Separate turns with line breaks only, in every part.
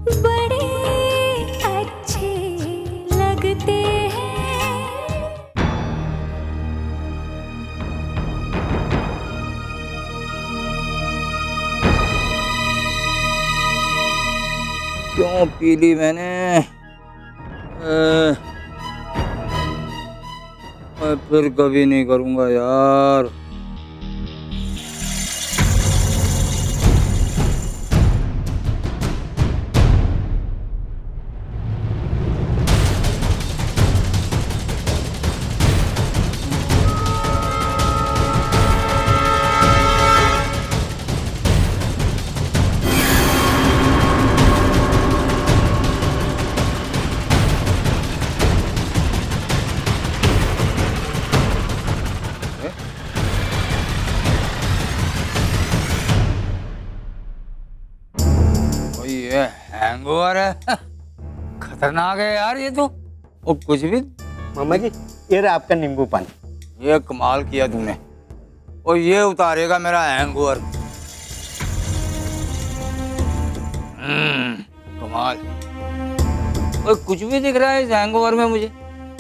बड़े अच्छे लगते हैं।
क्यों पी ली मैंने? मैं फिर कभी नहीं करूँगा यार। ये हैंगओवर है। खतरनाक है यार ये तो। और कुछ भी।
मामा जी, ये रहा आपका नींबू पानी।
ये कमाल किया तूने। और ये उतारेगा मेरा हैंगओवर। कमाल। और कुछ भी दिख रहा है इस हैंगओवर में मुझे।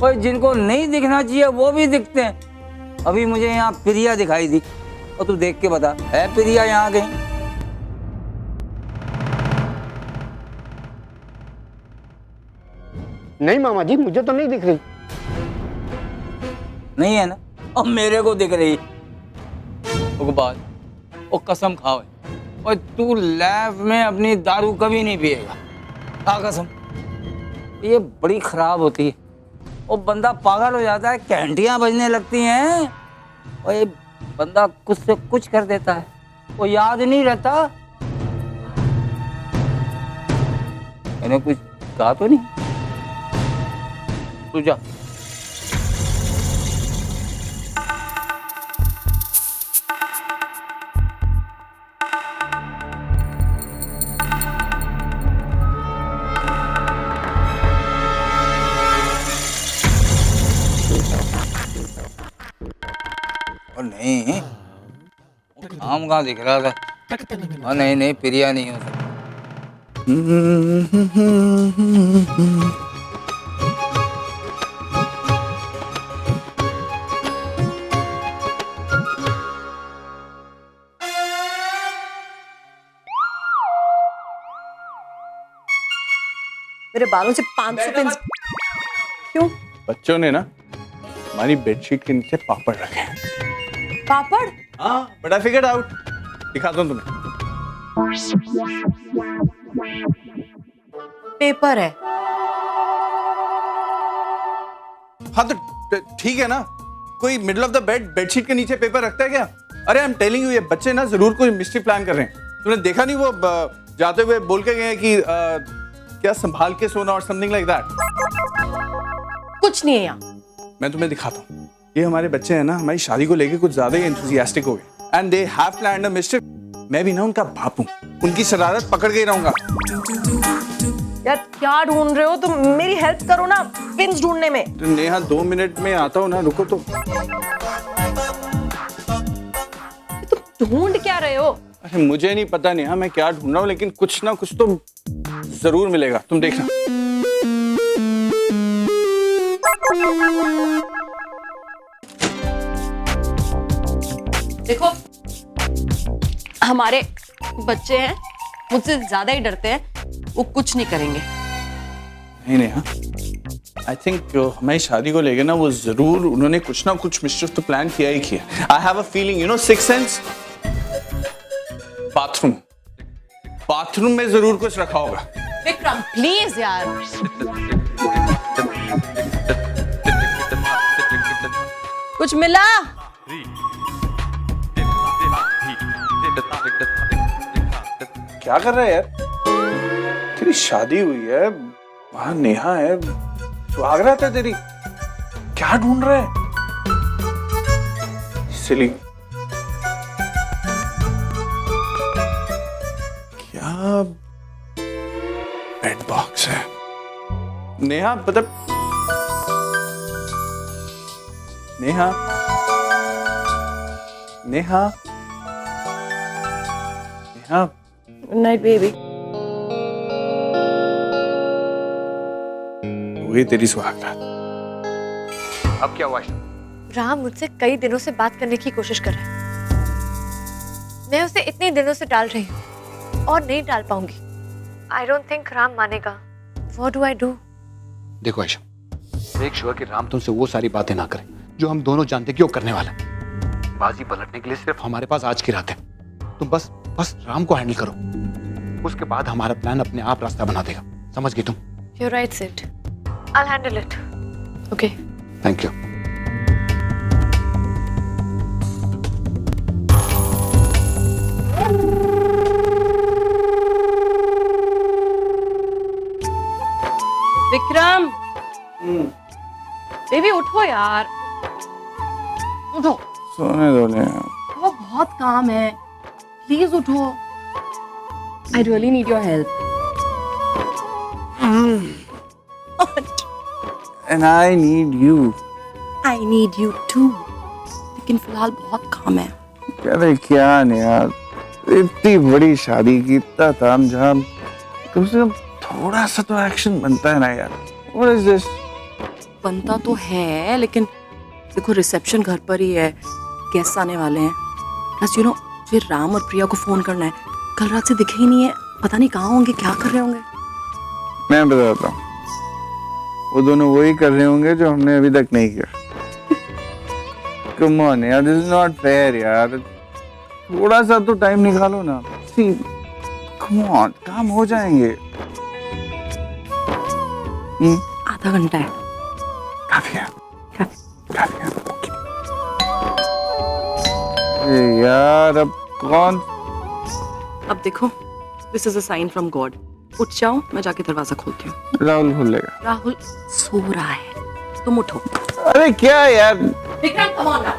और जिनको नहीं दिखना चाहिए वो भी दिखते हैं। अभी मुझे यहाँ प्रिया दिखाई दी। और तू देख के बता, है प्रिया यहाँ कहीं?
नहीं मामा जी, मुझे तो नहीं दिख रही।
नहीं है ना? अब मेरे को दिख रही। बात और कसम खाओ, और तू लैब में अपनी दारू कभी नहीं पिएगा। हाँ कसम। ये बड़ी खराब होती है। और बंदा पागल हो जाता है, घंटियां बजने लगती हैं और ये बंदा कुछ से कुछ कर देता है। वो याद नहीं रहता। मैंने कुछ कहा तो नहीं? तू जा। और नहीं, काम कहाँ दिख रहा था? हाँ नहीं नहीं, प्रिया नहीं हो सकता।
मेरे बालों से 500 पिन। क्यों?
बच्चों ने ना हमारी बेडशीट के नीचे पापड़ रखे हैं।
पापड़?
हाँ, बट आई फिगर्ड आउट। दिखाता हूँ तुम्हें।
पेपर है।
हाँ तो ठीक है ना, कोई मिडिल ऑफ द बेडशीट के नीचे पेपर रखता है क्या? अरे आई एम टेलिंग यू, ये बच्चे ना जरूर कोई मिस्ट्री प्लान कर रहे हैं। तूने देखा नहीं वो जाते हुए बोल के गए कि क्या संभाल के सोना और समथिंग लाइक दैट।
कुछ नहीं है यहाँ।
मैं तुम्हें दिखाता हूँ। ये हमारे बच्चे हैं ना, हमारी शादी को लेके कुछ ज्यादा ही एंथुसियास्टिक हो गए and they have planned a mister. मैं भी ना उनका बाप हूँ, उनकी शरारत पकड़ के ही रहूंगा।
यार क्या ढूंढ रहे हो तुम? मेरी हेल्प करो ना पिन्स ढूंढने में।
तो नेहा 2 मिनट में आता हूँ ना, रुको तो।
तुम ढूंढ क्या रहे हो?
अरे मुझे नहीं पता नेहा मैं क्या ढूंढ रहा हूँ, लेकिन कुछ ना कुछ तो जरूर मिलेगा, तुम देखना।
देखो, हमारे बच्चे हैं, मुझसे ज्यादा ही डरते हैं। वो कुछ नहीं करेंगे।
नहीं नेहा, आई थिंक हमारी शादी को लेकर ना वो जरूर उन्होंने कुछ ना कुछ मिस्chief तो प्लान किया ही किया। I have a feeling, you know, six sense. Bathroom में जरूर कुछ रखा होगा।
विक्रम प्लीज यार। कुछ मिला?
क्या कर रहा है यार? तेरी शादी हुई है, वहां नेहा है, सुहागरात है तेरी, क्या ढूंढ रहा है? सिली। क्या बेड बॉक्स है? नेहा मतलब नेहा नेहा नेहा
नाइट बेबी।
हुई तेरी सुहागरात।
अब क्या हुआ?
राम मुझसे कई दिनों से बात करने की कोशिश कर रहा है। मैं उसे इतने दिनों से टाल रही हूँ और नहीं टाल पाऊंगी। आई डोंट थिंक राम मानेगा। What do I do?
देखो आयशा, मेक श्योर कि राम तुमसे वो सारी बातें ना करे जो हम दोनों जानते कि वो करने वाला है। बाजी पलटने के लिए सिर्फ हमारे पास आज की रात है। तुम बस राम को हैंडल करो, उसके बाद हमारा प्लान अपने आप रास्ता बना देगा। समझ गई तुम?
You're right, Sid. I'll handle it. Okay.
Thank you.
Vikram, baby उठो यार, उठो।
सोने दो ले।
वो बहुत काम है, प्लीज उठो। I really need your help.
And I need you.
I need you too, लेकिन फिलहाल बहुत काम है।
अरे क्या नहीं यार, इतनी बड़ी शादी की, इतना तामझाम, तुमसे थोड़ा सा तो एक्शन बनता है ना यार। What is this?
बनता तो है, लेकिन देखो रिसेप्शन घर पर ही है, गेस्ट आने वाले हैं। प्लस यू नो, मुझे राम और प्रिया को फोन करना है। कल रात से दिखे ही नहीं है, पता नहीं कहाँ होंगे, क्या कर रहे होंगे।
मैं बताता हूँ, वो दोनों वही कर रहे होंगे जो हमने अभी तक नहीं किया। Come on यार, this is not fair यार। थोड़ा सा तो टाइम निकालो ना। See, come on, काम हो जाएंगे।
आधा घंटा है।
काफी है, काफी है। अरे यार, अब कौन?
अब देखो, this is a sign from God. उठ जाओ, मैं जाके दरवाजा खोलती हूँ।
राहुल खुलेगा।
राहुल सो रहा है, तुम उठो।
अरे क्या यार,
विक्रम कम ऑन नाउ।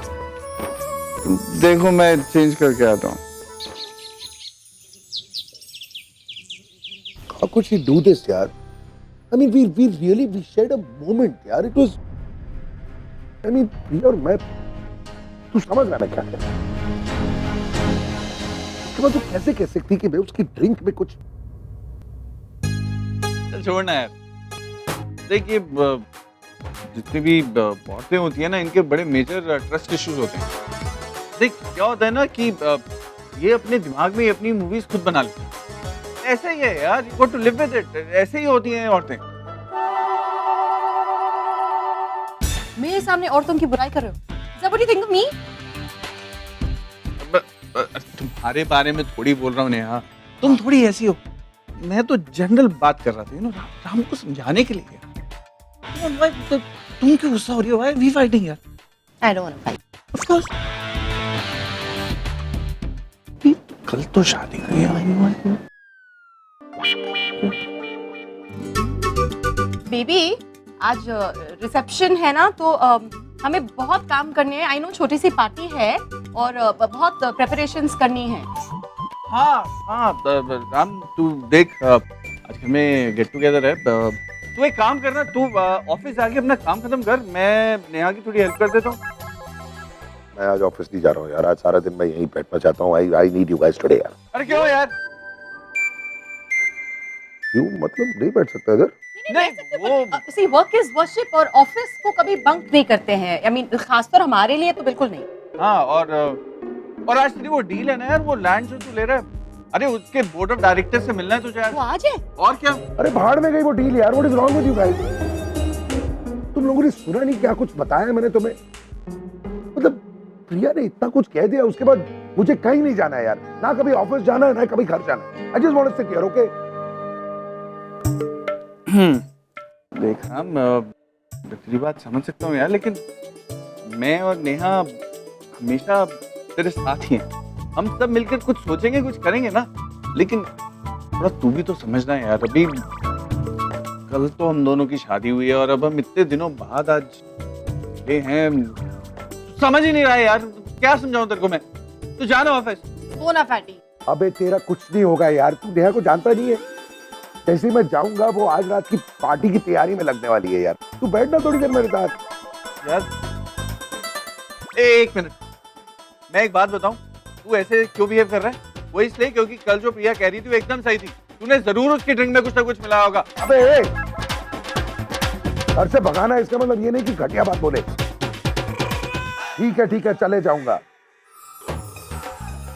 देखो मैं चेंज करके आता हूँ।
How could she do this, यार? I mean, we shared a moment, यार. It was, I mean, प्रिया और मैं, तू समझ रहा है मैं क्या कह रहा हूँ? उसके बाद तू कैसे कह सकती कि मैं उसकी ड्रिंक में कुछ?
चल छोड़ना यार। देखिए, जितनी भी औरतें होती है ना, इनके बड़े मेजर ट्रस्ट इश्यूज होते हैं। देख क्या होता है ना कि ये अपने दिमाग में अपनी मूवीज खुद बना लेती हैं। ऐसा ही है यार, you got to live with it. ऐसे ही होती हैं औरतें।
मेरे सामने औरतों की बुराई कर रहे हो? Is that what you think of me?
तुम्हारे बारे में थोड़ी बोल रहा हूँ नेहा, तुम थोड़ी ऐसी हो। मैं तो जनरल बात कर रहा था, यू नो, राम को समझाने के लिए। तुम क्यों गुस्सा हो रही हो? Why are we fighting यार?
I don't want to fight.
Of course. कल तो शादी हुई है।
बेबी, आज रिसेप्शन है ना, तो हमें बहुत काम करने हैं। आई नो, छोटी सी पार्टी है और बहुत प्रेपरेशंस करनी है।
हाँ हाँ, राम तू देख, आज घर में गेट टुगेदर है। तू एक काम करना, तू ऑफिस जाके अपना काम खत्म कर, मैं नेहा की थोड़ी हेल्प कर देता हूँ।
मैं आज ऑफिस नहीं जा रहा हूँ यार। आज सारा दिन मैं यहीं बैठना चाहता हूँ। I need you guys today, यार।
अरे क्यों यार?
क्यों मतलब नहीं बैठ सकता इधर?
नहीं, वो
सी वर्क इज वर्शिप, और ऑफिस को कभी बंक नहीं करते हैं। आई मीन, खासतौर हमारे लिए तो बिल्कुल नहीं।
हाँ, और आज तेरी वो डील है ना यार, वो लैंड जो तू ले रहा है, अरे उसके बोर्ड ऑफ डायरेक्टर से मिलना है तुझे आज।
वो आज है?
और क्या?
अरे भाड़ में गई वो डील यार। What is wrong with you guys? तुम लोगों ने सुना नहीं क्या कुछ बताया मैंने तुम्हें? मतलब प्रिया ने इतना कुछ कह दिया, उसके बाद मुझे कहीं नहीं जाना है यार। ना कभी ऑफिस जाना है, ना कभी घर जाना है। I just want to sit here, okay?
देख राम, तेरी बात समझ सकता हूँ यार, लेकिन मैं और नेहा हमेशा तेरे साथ ही हैं। हम सब मिलकर कुछ सोचेंगे, कुछ करेंगे ना। लेकिन थोड़ा तू भी तो समझना है यार। अभी कल तो हम दोनों की शादी हुई है और अब हम इतने दिनों बाद आज ये हैं। समझ ही नहीं रहा है यार, क्या समझाऊं तेरे को मैं? तू जाना ऑफिस।
बोना फैटी।
अबे तेरा कुछ नहीं होगा यार। तू नेहा को जानता नहीं है। जैसे ही मैं जाऊंगा, वो आज रात की पार्टी की तैयारी में लगने वाली है यार। तू बैठना थोड़ी देर मेरे साथ
यार। एक मिनट, मैं एक बात बताऊं, तू ऐसे क्यों बिहेव कर रहा है? वो इसलिए क्योंकि कल जो प्रिया कह रही थी वो एकदम सही थी। तूने जरूर उसकी ड्रिंक में कुछ ना कुछ मिलाया होगा।
अबे घर से भगाना इसका मतलब ये नहीं कि घटिया बात बोले। ठीक है चले जाऊंगा।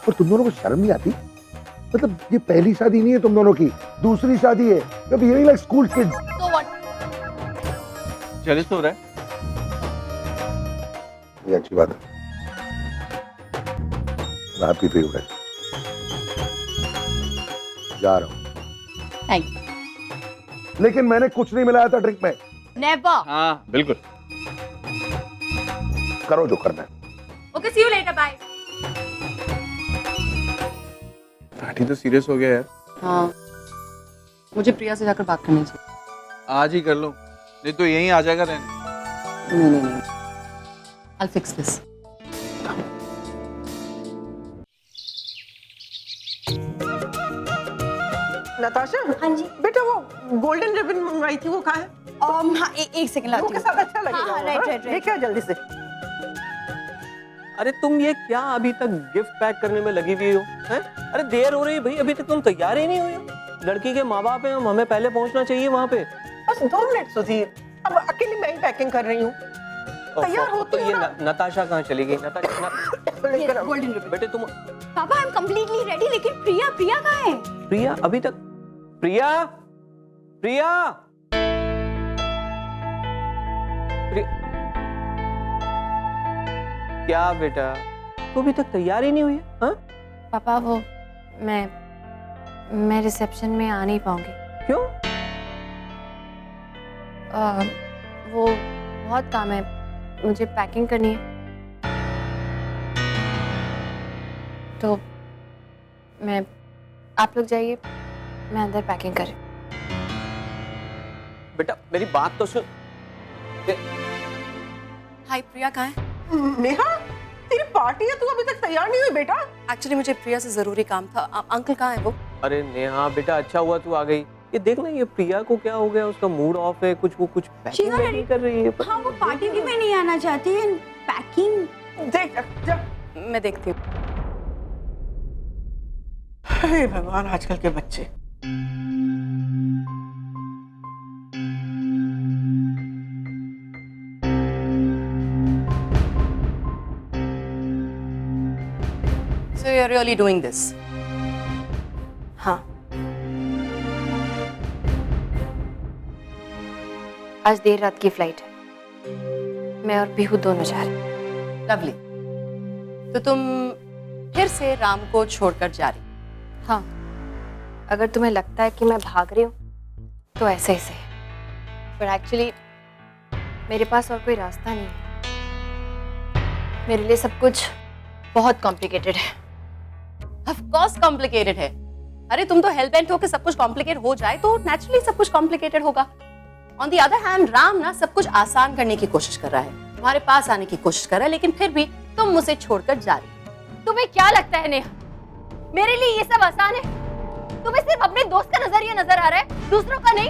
और तुम दोनों को शर्म नहीं आती? मतलब ये पहली शादी नहीं है तुम दोनों की, दूसरी शादी है। जब यही like school kid.
So what?
Jealous हो रहा है?
ये अच्छी बात है, आपकी फेवरेट। जा रहा हूं,
थैंक
लेकिन मैंने कुछ नहीं मिलाया था ड्रिंक में।
Never.
हाँ बिल्कुल।
करो जो करना है।
Okay, see you later. Bye.
Party तो सीरियस हो गया यार।
हाँ, मुझे प्रिया से जाकर बात करनी चाहिए।
आज ही कर लो, नहीं तो यहीं आ जाएगा रहने।
नहीं, I'll fix this.
नताशा,
हाँ जी।
बेटा वो गोल्डन रिबन मंगवाई थी वो कहाँ है?
हाँ एक सेकंड लाती
वो के
हूँ।
साथ अच्छा लगेगा।
हाँ,
वो,
राइट,
हाँ?
Right, right.
लेके आ जल्दी से।
अरे तुम ये क्या अभी तक गिफ्ट पैक करने में लगी हुई हो हैं? अरे देर हो रही है भाई, अभी तक तुम तैयार ही नहीं हुई हो। लड़की के माँ बाप हैं, हमें पहले पहुंचना चाहिए वहाँ पे।
बस 2 मिनट सुधीर, अब अकेली मैं ही पैकिंग कर रही हूँ। तैयार होती
तो
हो
ये
ना?
नताशा कहाँ चली गई?
लेकर आओ।
Golden ribbon.
बेटे तुम
पापा आई एम कंप्लीटली रेडी, लेकिन प्रिया कहाँ है?
प्रिया अभी तक प्रिया क्या बेटा, तू अभी तक तैयार ही नहीं हुई है? हाँ?
पापा वो मैं रिसेप्शन में आ नहीं पाऊंगी।
क्यों?
वो बहुत काम है, मुझे पैकिंग करनी है। तो आप लोग जाइए, मैं अंदर पैकिंग कर रही हूँ।
बेटा मेरी बात तो सुन।
हाय, प्रिया कहाँ है?
नेहा, तेरी पार्टी है, तू अभी तक तैयार नहीं हुई बेटा?
एक्चुअली मुझे प्रिया से जरूरी काम था। अंकल कहाँ है वो?
अरे नेहा बेटा, अच्छा हुआ तू आ गई। ये देख ना, ये प्रिया को क्या हो गया, उसका मूड ऑफ है, कुछ पैकिंग नहीं कर रही है।
हाँ वो पार्टी भी में नहीं आना चाहती है। पैकिंग
देख जा।
मैं देखती हूँ।
हे भगवान, आजकल के बच्चे।
So you're really doing this?
हाँ, आज देर रात की फ्लाइट है, मैं और पीहू दोनों जा रहे हैं।
लवली। तो तुम फिर से राम को छोड़कर जा रही?
हाँ, अगर तुम्हें लगता है कि मैं भाग रही हूँ तो ऐसे ही सही, पर एक्चुअली मेरे पास और कोई रास्ता नहीं है। मेरे लिए सब कुछ बहुत कॉम्प्लिकेटेड है।
ऑफ कोर्स कॉम्प्लिकेटेड है। अरे तुम तो हेल बेंट हो कि सब कुछ कॉम्प्लिकेट हो जाए, तो नेचुरली सब कुछ कॉम्प्लिकेटेड होगा। On the other hand Ram ना सब कुछ आसान करने की कोशिश कर रहा है, तुम्हारे पास आने की कोशिश कर रहा है, लेकिन फिर भी तुम मुझे छोड़कर जा रही।
तुम्हें क्या लगता है नेहा, मेरे लिए ये सब आसान है? तुम्हें सिर्फ अपने दोस्त का नजरिया नजर आ रहा है, दूसरों का नहीं।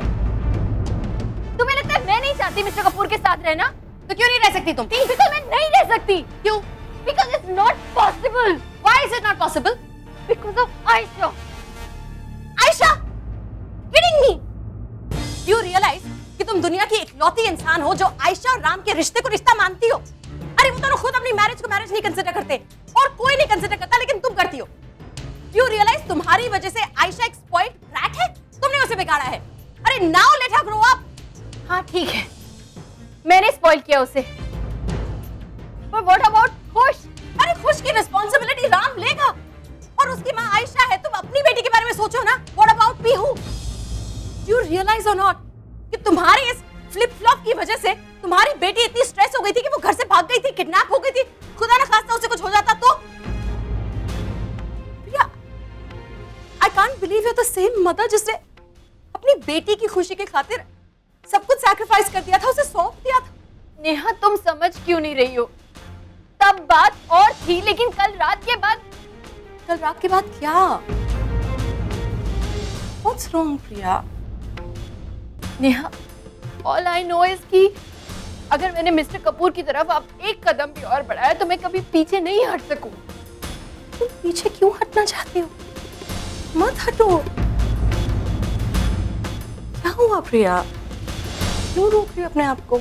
तुम्हें लगता है मैं नहीं चाहती मिस्टर कपूर के साथ रहना?
तो क्यों नहीं रह सकती तुम?
बिकॉज़ मैं नहीं रह सकती।
क्यों?
Because it's not possible.
Why is it not possible?
Because of Ayesha. Ayesha, kidding me?
You realize कि तुम दुनिया की इकलौती इंसान हो जो आयशा और राम के रिश्ते को रिश्ता मानती हो। अरे वो दोनों खुद अपनी मैरिज को मैरिज नहीं कंसिडर करते, और कोई नहीं कंसिडर करता, लेकिन तुम करती हो। You realize तुम्हारी वजह से आयशा एक स्पॉइल्ड ब्रैट है, तुमने उसे बिगाड़ा है। अरे now let her grow up।
हाँ ठीक है, मैंने स्पॉइल किया उसे, पर व्हाट अबाउट खुश?
अरे खुश की रिस्पॉन्सिबिलिटी राम लेगा, और उसकी माँ आयशा है। तुम अपनी बेटी के बारे में सोचो ना। What about Pihu? You realize or not कि तुम्हारी इस फ्लिप फ्लॉप की वजह से तुम्हारी बेटी इतनी स्ट्रेस हो गई थी कि वो घर से भाग गई थी, किडनैप हो गई थी। खुदा ना खास्ता उसे कुछ हो जाता तो। प्रिया, I can't believe you're the same mother जिसने अपनी बेटी की खुशी के खातिर सब कुछ सैक्रिफाइस कर दिया था, उसे सौंप दिया था।
नेहा, तुम समझ क्यों नहीं रही हो? तब बात और थी, लेकिन कल रात के बाद
क्या? What's wrong, Priya?
Neha, all I know is कि अगर मैंने मिस्टर कपूर की तरफ अब एक कदम भी और बढ़ाया तो मैं कभी पीछे नहीं हट सकूं।
तुम पीछे क्यों हटना चाहती हो? मत हटो। क्या हुआ प्रिया? क्यों रोक रही हो अपने आप को?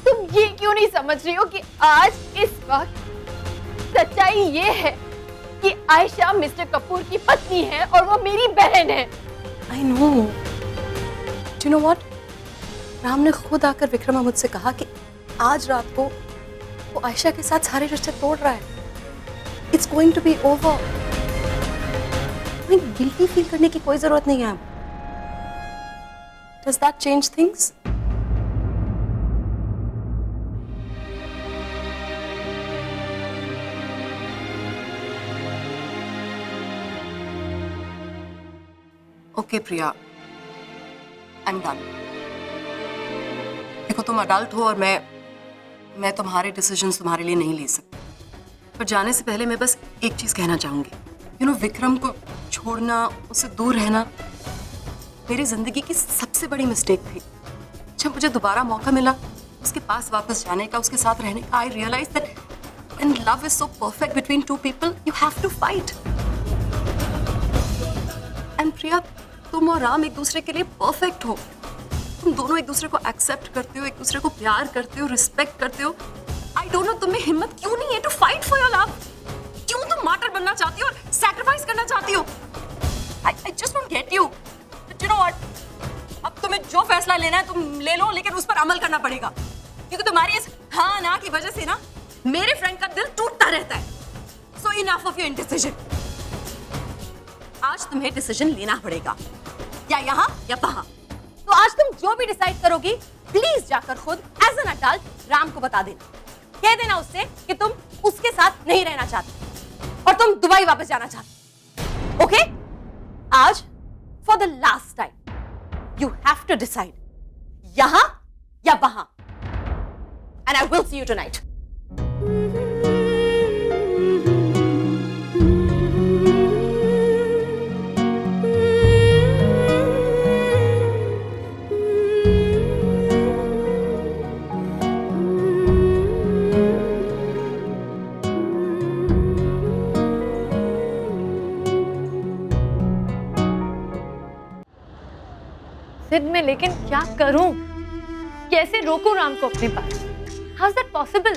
तुम ये क्यों नहीं समझ रही हो कि आज इस वक्त सच्चाई ये है कि आयशा मिस्टर कपूर की पत्नी है और वो मेरी बहन है।
I know. Do you know what? Ram ने खुद आकर विक्रम और मुझसे कहा कि आज रात को वो आयशा के साथ सारे रिश्ते तोड़ रहा है। It's going to be over. तुम्हें गिल्टी फील करने की कोई जरूरत नहीं है। Does that change things? Okay, Priya, I'm done. देखो तुम अडल्ट हो और मैं तुम्हारे डिसीजंस तुम्हारे लिए नहीं ले सकती। पर जाने से पहले मैं बस एक चीज कहना चाहूंगी। विक्रम को छोड़ना, उससे दूर रहना मेरी जिंदगी की सबसे बड़ी मिस्टेक थी। जब मुझे दोबारा मौका मिला उसके पास वापस जाने का, उसके साथ रहने का, I realise that when love is so perfect between two people you have to fight. And Priya, तुम और राम एक दूसरे के लिए परफेक्ट हो। तुम दोनों एक दूसरे को एक्सेप्ट करते हो, एक दूसरे को प्यार करते हो, रिस्पेक्ट करते हो। आई डोंट नो तुम्हें हिम्मत क्यों नहीं है to fight for your love. क्यों तुम मार्टर बनना चाहती हो और सैक्रिफाइस करना चाहती हो? I just don't get you. But you know what, अब तुम्हें जो फैसला लेना है तुम ले लो, लेकिन उस पर अमल करना पड़ेगा, क्योंकि तुम्हारी इस हाँ ना की वजह से ना मेरे फ्रेंड का दिल टूटता रहता है। सो इनफ ऑफ योर इनडिसीजन। आज तुम्हें डिसीजन लेना पड़ेगा, या यहाँ या वहां। तो आज तुम जो भी डिसाइड करोगी प्लीज जाकर खुद एज एन अडल्ट राम को बता देना। कह देना उससे कि तुम उसके साथ नहीं रहना चाहते और तुम दुबई वापस जाना चाहते। ओके? आज for the last time you have to decide, यहां या वहां। And I will see you tonight.
जिद में, लेकिन क्या करूं? कैसे रोकूं राम को अपने पास? How is that possible?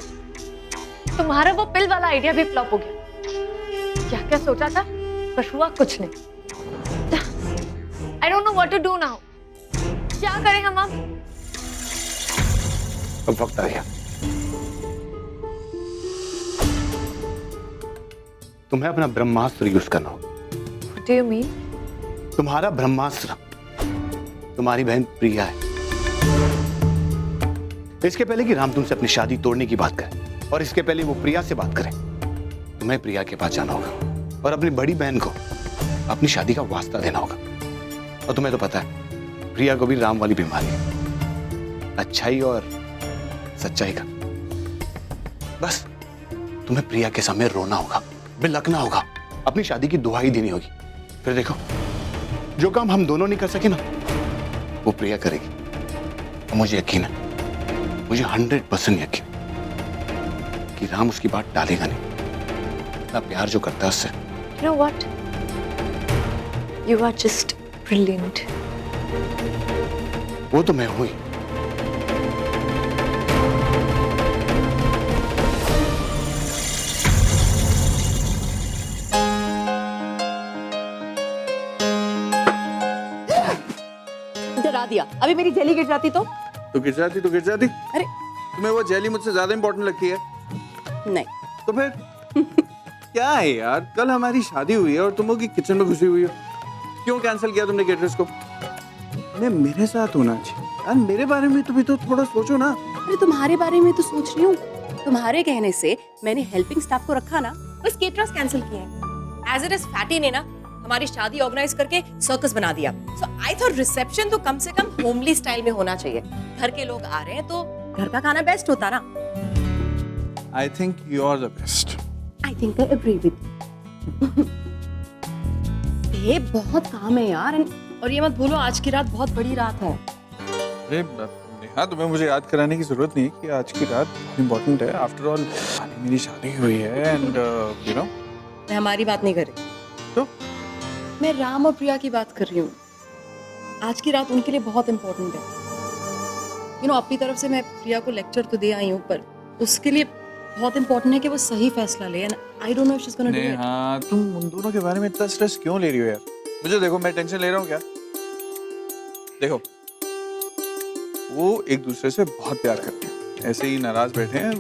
तुम्हारा वो पिल वाला आइडिया भी फ्लॉप हो गया। क्या क्या सोचा था, पर हुआ कुछ नहीं। I don't know what to do now. क्या करें हम अब?
वक्त आ गया।
तुम्हें अपना ब्रह्मास्त्र यूज करना होगा।
What do you mean?
तुम्हारा ब्रह्मास्त्र तुम्हारी बहन प्रिया है। इसके पहले कि राम तुमसे अपनी शादी तोड़ने की बात करे और इसके पहले वो प्रिया से बात करे, तुम्हें प्रिया के पास जाना होगा और अपनी बड़ी बहन को अपनी शादी का वास्ता देना होगा। और तुम्हें तो पता है प्रिया को भी राम वाली बीमारी है, अच्छाई और सच्चाई का। बस तुम्हें प्रिया के सामने रोना होगा, बिलखना होगा, अपनी शादी की दुहाई देनी होगी। फिर देखो, जो काम हम दोनों नहीं कर सके ना, वो प्रिया करेगी। और मुझे यकीन है, मुझे 100% यकीन कि राम उसकी बात टालेगा नहीं। इतना प्यार जो करता है उससे।
You know what? You are just brilliant.
वो तो मैं हुई।
डरा दिया। अभी मेरी जेली गिर जाती तो
गिर जाती तो गिर जाती।
अरे
तुम्हें वो जेली मुझसे ज्यादा इंपॉर्टेंट लगती है?
नहीं
तो फिर क्या है यार, कल हमारी शादी हुई है और तुम लोग किचन में घुसी हुई हो। क्यों कैंसिल किया तुमने केटरर्स को? मेरे साथ होना चाहिए यार, मेरे बारे में तो भी तो थोड़ा सोचो ना।
अरे तुम्हारे बारे में तो सोच रही हूँ। तुम्हारे कहने से मैंने हेल्पिंग स्टाफ को रखा ना, बस केटरर्स कैंसिल किए हैं। एज इट इज फैटी ने ना हमारी शादी ऑर्गेनाइज करके सर्कस बना दिया। सो आई थॉट रिसेप्शन तो कम से कम होमली स्टाइल में होना चाहिए। घर के लोग आ रहे हैं तो घर का खाना बेस्ट होता ना।
I think you are the best.
I think I agree with ये बहुत काम है यार। और ये मत भूलो, आज की रात बहुत बड़ी रात है।
अरे नेहा, तुम्हें मुझे याद कराने की जरूरत नहीं है कि आज की रात इम्पोर्टेंट है। आफ्टर ऑल मेरी शादी हुई है एंड यू नो।
मैं हमारी बात नहीं कर रही
तो
मैं राम और प्रिया की बात कर रही हूँ। आज की रात उनके लिए बहुत इंपॉर्टेंट है। यू नो अपनी तरफ से मैं प्रिया को लेक्चर तो दे आई हूँ, पर उसके लिए बहुत इंपॉर्टेंट है कि वो सही फैसला ले। And I don't know if she is gonna do it.
Neha, तुम उन दोनों के बारे में इतना स्ट्रेस क्यों ले रही हो यार? मुझे देखो, मैं टेंशन ले रहा हूँ क्या? देखो, वो एक दूसरे से बहुत प्यार करते हैं, ऐसे ही नाराज बैठे हैं,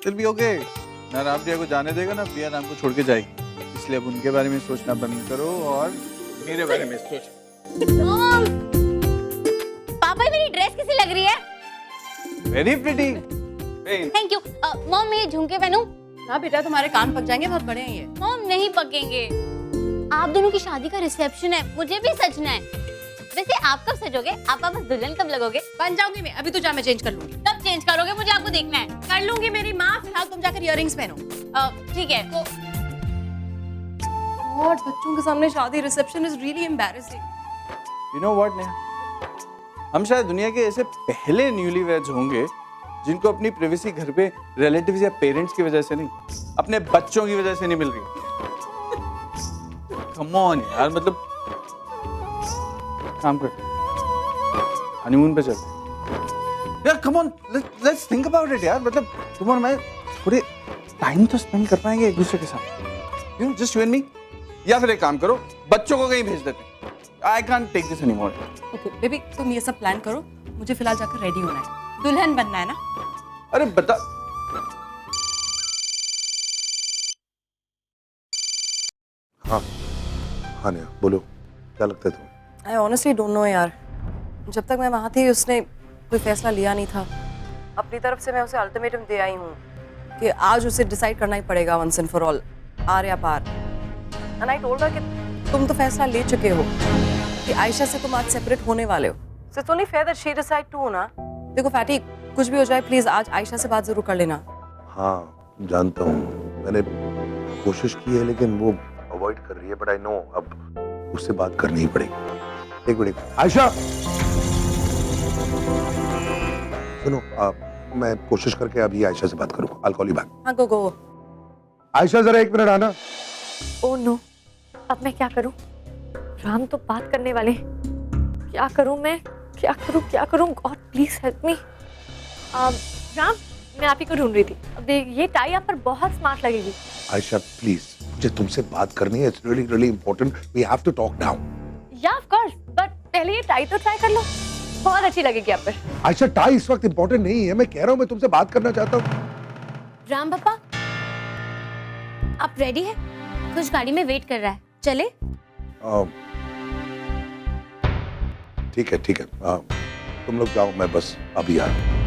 दिल भी ओके ना। राम प्रिया को जाने देगा ना प्रिया राम को छोड़ के जाएगी, इसलिए अब उनके बारे में सोचना बंद करो और मेरे बारे में सोचो।
मॉम, पापा मेरी ड्रेस कैसी लग रही है?
Very pretty.
Thank you. Mom मैं ये झुमके पहनूं?
ना बेटा, तुम्हारे कान पक जाएंगे, बहुत बड़े हैं ये।
मॉम नहीं पकेंगे। आप दोनों की शादी का रिसेप्शन है, मुझे भी सजना है। वैसे आप कब सजोगे? आप वापस दुल्हन कब लगोगे?
बन जाऊंगी मैं, अभी तो जा, मैं चेंज कर लूंगी।
कब चेंज करोगे? मुझे आपको देखना है।
कर लूंगी मेरी माँ, फिलहाल तुम जाकर इयररिंग्स पहनो।
ठीक है। तो
और बच्चों के सामने शादी reception is really embarrassing.
You know what Neha, हम शायद दुनिया के ऐसे पहले न्यूलीवैड्स होंगे जिनको अपनी प्राइवेसी घर पे रिलेटिव्स या पेरेंट्स की वजह से नहीं, अपने बच्चों की वजह से नहीं मिल रही। कम ऑन यार, मतलब काम कर, हनीमून पे चलते यार। Come on, let's think about it यार। मतलब तुम और मैं थोड़े टाइम तो स्पेंड कर पाएंगे एक दूसरे के साथ, you know, just you and me. या फिर एक काम करो, बच्चों को कहीं भेज देते। I can't take this anymore.
Okay baby, तुम ये सब प्लान करो, मुझे फिलहाल जाकर रेडी होना है, दुल्हन बनना है ना।
अरे बता।
हाँ हाँ नेहा, बोलो, क्या लगता है तुम्हें?
आई ऑनेस्टली डोंट नो यार। जब तक मैं वहाँ थी उसने कोई फैसला लिया नहीं था। अपनी तरफ से मैं उसे अल्टीमेटम दे आई हूँ कि आज उसे डिसाइड करना ही पड़ेगा वंस एंड फॉर ऑल, आर या पार। एंड आई टोल्ड हर कि तुम तो फैसला ले चुके हो कि आयशा से तुम आज सेपरेट होने वाले हो। So it's only fair that she decide too ना। देखो फैटी, कुछ भी हो जाए प्लीज आज आयशा से बात जरूर कर लेना।
हाँ जानता हूँ, मैंने कोशिश की है लेकिन वो अवॉइड कर रही है, बट आई नो अब उससे बात करनी ही पड़ेगी। एक मिनट आयशा, सुनो, मैं कोशिश करके अभी आयशा से बात करूंगा। I'll call you back.
हाँ गो।
आयशा जरा एक मिनट आना।
ओह नो, अब मैं क्या करूं? राम तो बात करने वाले। क्या करूं मैं? क्या करूं? God please help me. Ram, मैं आप ही को ढूंढ रही थी। अब ये टाई आप पर बहुत स्मार्ट लगेगी।
आयशा प्लीज, मुझे तुमसे बात करनी है। It's really really important. We have to talk now.
या ऑफ कोर्स, बट पहले ये टाई तो ट्राई कर लो, बहुत अच्छी लगेगी आप पर।
आयशा टाई इस वक्त इम्पोर्टेंट नहीं है, मैं कह रहा हूँ, मैं तुमसे बात करना चाहता हूँ।
राम पापा, आप रेडी हैं? कुछ गाड़ी में वेट कर रहा है, चले?
ठीक है, तुम लोग जाओ, मैं बस अभी आ रहा हूँ।